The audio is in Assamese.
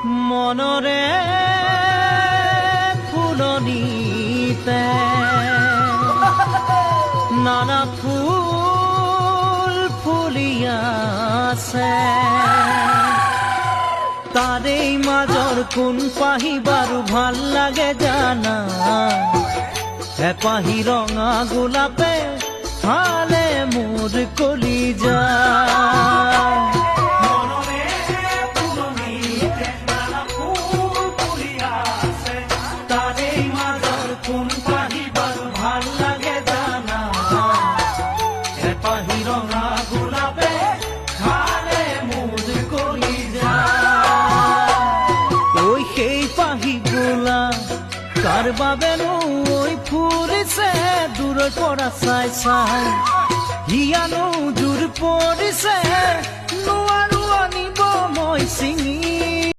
মনৰে ফুলনিতে নানা ফুল ফুলি আছে তাৰেই মাজৰ কোন পাহি বাৰু ভাল লাগে জানা এপাহি ৰঙা গোলাপে হালে মোৰ কলিজা কাৰ বাবেনো ওই ফুৰিছে দূৰৰ পৰা চাই চাই হিয়ানো জোৰ পৰিছে নোৱাৰো আনিব মই চিঙি